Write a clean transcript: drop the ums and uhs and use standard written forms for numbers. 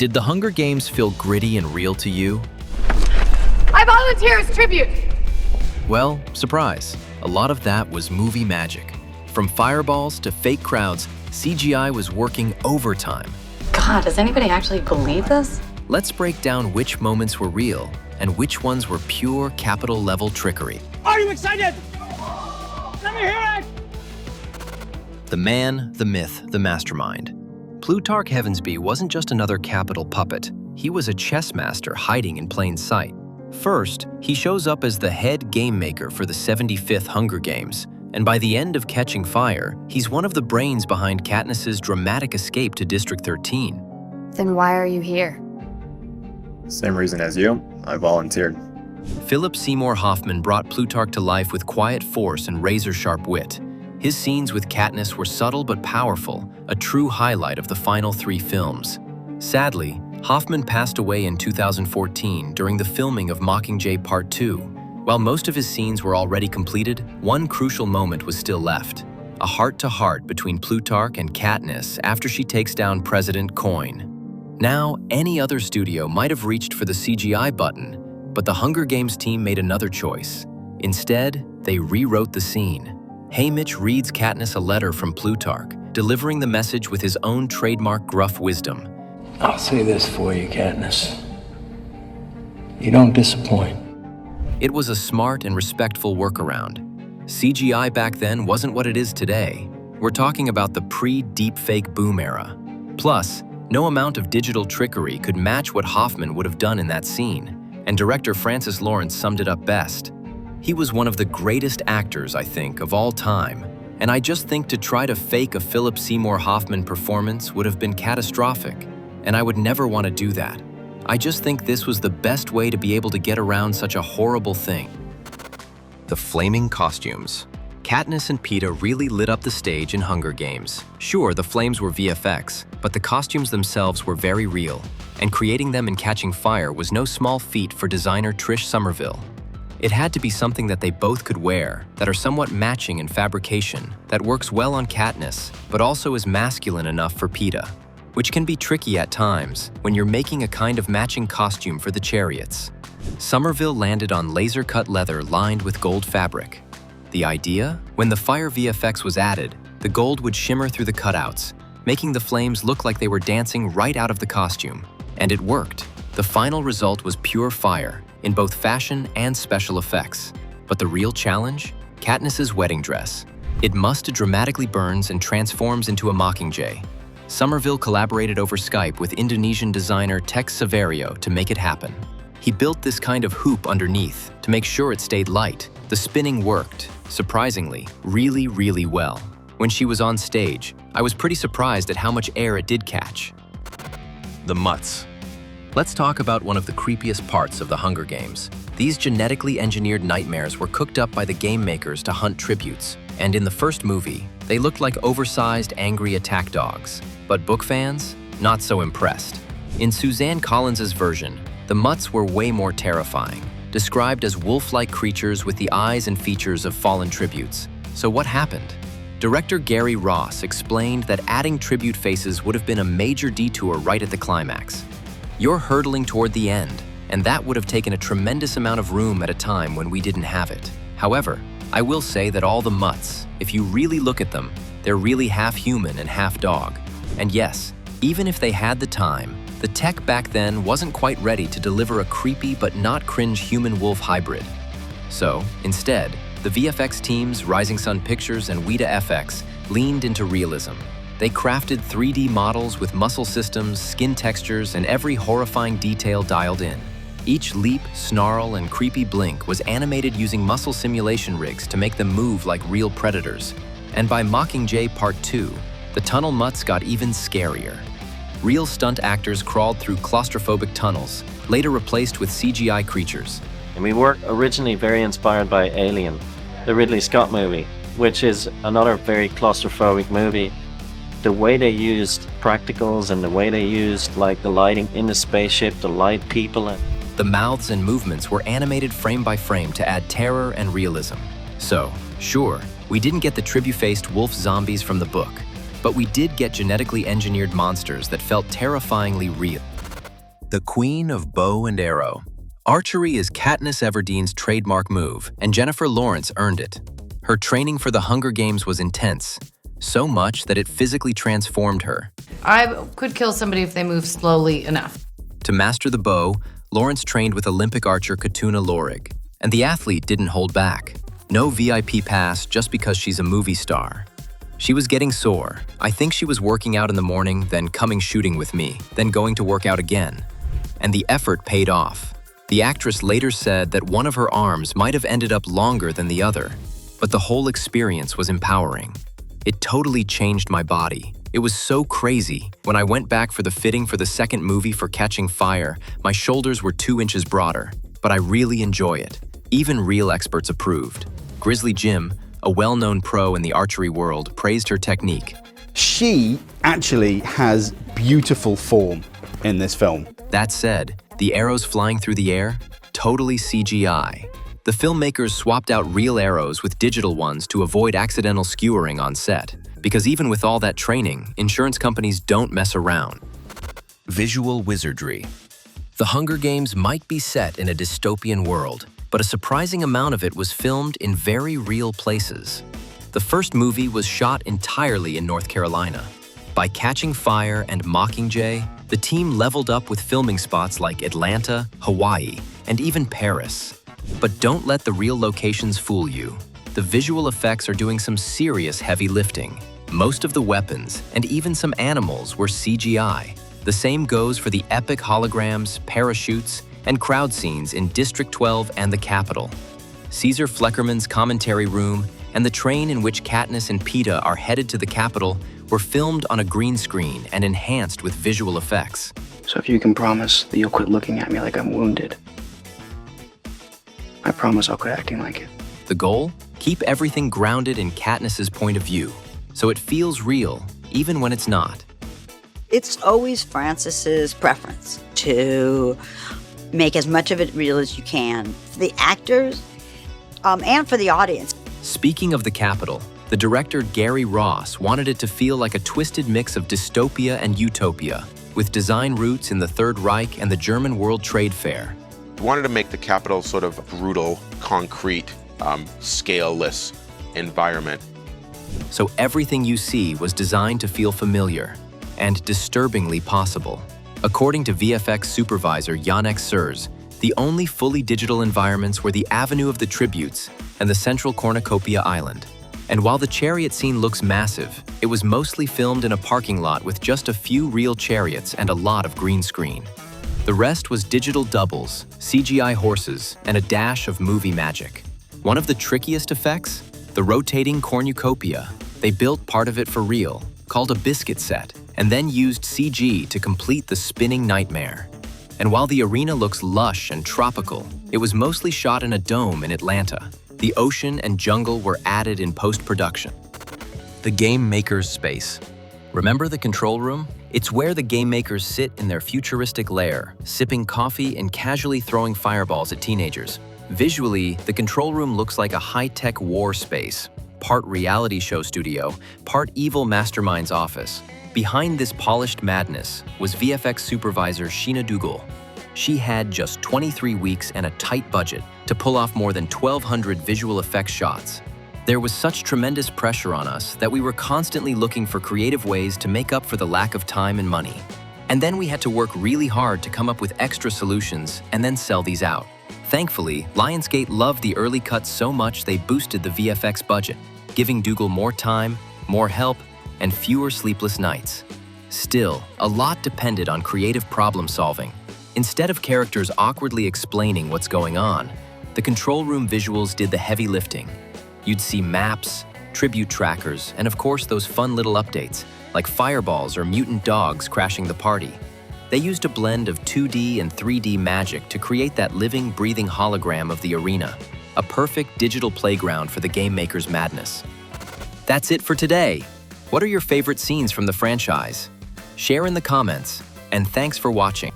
Did the Hunger Games feel gritty and real to you? I volunteer as tribute! Well, surprise. A lot of that was movie magic. From fireballs to fake crowds, CGI was working overtime. God, does anybody actually believe this? Let's break down which moments were real and which ones were pure capital-level trickery. Are you excited? Let me hear it! The man, the myth, the mastermind. Plutarch Heavensby wasn't just another capital puppet. He was a chess master hiding in plain sight. First, he shows up as the head game maker for the 75th Hunger Games, and by the end of Catching Fire, he's one of the brains behind Katniss's dramatic escape to District 13. Then why are you here? Same reason as you. I volunteered. Philip Seymour Hoffman brought Plutarch to life with quiet force and razor-sharp wit. His scenes with Katniss were subtle but powerful, a true highlight of the final 3 films. Sadly, Hoffman passed away in 2014 during the filming of Mockingjay Part 2. While most of his scenes were already completed, one crucial moment was still left. A heart-to-heart between Plutarch and Katniss after she takes down President Coin. Now, any other studio might have reached for the CGI button, but the Hunger Games team made another choice. Instead, they rewrote the scene. Haymitch reads Katniss a letter from Plutarch, delivering the message with his own trademark gruff wisdom. I'll say this for you, Katniss. You don't disappoint. It was a smart and respectful workaround. CGI back then wasn't what it is today. We're talking about the pre-deepfake boom era. Plus, no amount of digital trickery could match what Hoffman would have done in that scene, and director Francis Lawrence summed it up best. He was one of the greatest actors, I think, of all time, and I just think to try to fake a Philip Seymour Hoffman performance would have been catastrophic, and I would never want to do that. I just think this was the best way to be able to get around such a horrible thing. The flaming costumes. Katniss and Peeta really lit up the stage in Hunger Games. Sure, the flames were VFX, but the costumes themselves were very real, and creating them in Catching Fire was no small feat for designer Trish Somerville. It had to be something that they both could wear, that are somewhat matching in fabrication, that works well on Katniss, but also is masculine enough for Peeta, which can be tricky at times when you're making a kind of matching costume for the chariots. Somerville landed on laser-cut leather lined with gold fabric. The idea? When the fire VFX was added, the gold would shimmer through the cutouts, making the flames look like they were dancing right out of the costume. And it worked. The final result was pure fire, in both fashion and special effects. But the real challenge? Katniss's wedding dress. It must dramatically burns and transforms into a mockingjay. Somerville collaborated over Skype with Indonesian designer Tex Saverio to make it happen. He built this kind of hoop underneath to make sure it stayed light. The spinning worked, surprisingly, really well. When she was on stage, I was pretty surprised at how much air it did catch. The mutts. Let's talk about one of the creepiest parts of the Hunger Games. These genetically engineered nightmares were cooked up by the game makers to hunt tributes, and in the first movie, they looked like oversized, angry attack dogs. But book fans? Not so impressed. In Suzanne Collins's version, the mutts were way more terrifying, described as wolf-like creatures with the eyes and features of fallen tributes. So what happened? Director Gary Ross explained that adding tribute faces would have been a major detour right at the climax. You're hurtling toward the end, and that would have taken a tremendous amount of room at a time when we didn't have it. However, I will say that all the mutts, if you really look at them, they're really half human and half dog. And yes, even if they had the time, the tech back then wasn't quite ready to deliver a creepy but not cringe human-wolf hybrid. So, instead, the VFX teams, Rising Sun Pictures and Weta FX, leaned into realism. They crafted 3D models with muscle systems, skin textures, and every horrifying detail dialed in. Each leap, snarl, and creepy blink was animated using muscle simulation rigs to make them move like real predators. And by Mockingjay Part 2, the tunnel mutts got even scarier. Real stunt actors crawled through claustrophobic tunnels, later replaced with CGI creatures. And we were originally very inspired by Alien, the Ridley Scott movie, which is another very claustrophobic movie. The way they used practicals and the way they used like the lighting in the spaceship to light people. The mouths and movements were animated frame by frame to add terror and realism. So, sure, we didn't get the tribu-faced wolf zombies from the book, but we did get genetically engineered monsters that felt terrifyingly real. The queen of bow and arrow. Archery is Katniss Everdeen's trademark move, and Jennifer Lawrence earned it. Her training for the Hunger Games was intense, so much that it physically transformed her. I could kill somebody if they move slowly enough. To master the bow, Lawrence trained with Olympic archer Katuna Lorig, and the athlete didn't hold back. No VIP pass just because she's a movie star. She was getting sore. I think she was working out in the morning, then coming shooting with me, then going to work out again. And the effort paid off. The actress later said that one of her arms might have ended up longer than the other, but the whole experience was empowering. It totally changed my body. It was so crazy. When I went back for the fitting for the second movie for Catching Fire, my shoulders were 2 inches broader, but I really enjoy it. Even real experts approved. Grizzly Jim, a well-known pro in the archery world, praised her technique. She actually has beautiful form in this film. That said, the arrows flying through the air? Totally CGI. The filmmakers swapped out real arrows with digital ones to avoid accidental skewering on set. Because even with all that training, insurance companies don't mess around. Visual wizardry. The Hunger Games might be set in a dystopian world, but a surprising amount of it was filmed in very real places. The first movie was shot entirely in North Carolina. By Catching Fire and Mockingjay, the team leveled up with filming spots like Atlanta, Hawaii, and even Paris. But don't let the real locations fool you. The visual effects are doing some serious heavy lifting. Most of the weapons, and even some animals, were CGI. The same goes for the epic holograms, parachutes, and crowd scenes in District 12 and the Capitol. Caesar Fleckerman's commentary room and the train in which Katniss and Peeta are headed to the Capitol were filmed on a green screen and enhanced with visual effects. So if you can promise that you'll quit looking at me like I'm wounded, I promise I'll quit acting like it. The goal? Keep everything grounded in Katniss's point of view, so it feels real, even when it's not. It's always Frances's preference to make as much of it real as you can for the actors and for the audience. Speaking of the Capitol, the director Gary Ross wanted it to feel like a twisted mix of dystopia and utopia, with design roots in the Third Reich and the German World Trade Fair. We wanted to make the Capitol sort of brutal, concrete, scaleless environment. So everything you see was designed to feel familiar and disturbingly possible. According to VFX supervisor Yannick Sers, the only fully digital environments were the Avenue of the Tributes and the central Cornucopia Island. And while the chariot scene looks massive, it was mostly filmed in a parking lot with just a few real chariots and a lot of green screen. The rest was digital doubles, CGI horses, and a dash of movie magic. One of the trickiest effects? The rotating cornucopia. They built part of it for real, called a biscuit set, and then used CG to complete the spinning nightmare. And while the arena looks lush and tropical, it was mostly shot in a dome in Atlanta. The ocean and jungle were added in post-production. The Game Maker's Space. Remember the control room? It's where the game makers sit in their futuristic lair, sipping coffee and casually throwing fireballs at teenagers. Visually, the control room looks like a high-tech war space, part reality show studio, part evil mastermind's office. Behind this polished madness was VFX supervisor Sheena Dougal. She had just 23 weeks and a tight budget to pull off more than 1,200 visual effects shots. There was such tremendous pressure on us that we were constantly looking for creative ways to make up for the lack of time and money. And then we had to work really hard to come up with extra solutions and then sell these out. Thankfully, Lionsgate loved the early cuts so much they boosted the VFX budget, giving Dougal more time, more help, and fewer sleepless nights. Still, a lot depended on creative problem solving. Instead of characters awkwardly explaining what's going on, the control room visuals did the heavy lifting. You'd see maps, tribute trackers, and of course those fun little updates, like fireballs or mutant dogs crashing the party. They used a blend of 2D and 3D magic to create that living, breathing hologram of the arena, a perfect digital playground for the game maker's madness. That's it for today. What are your favorite scenes from the franchise? Share in the comments, and thanks for watching.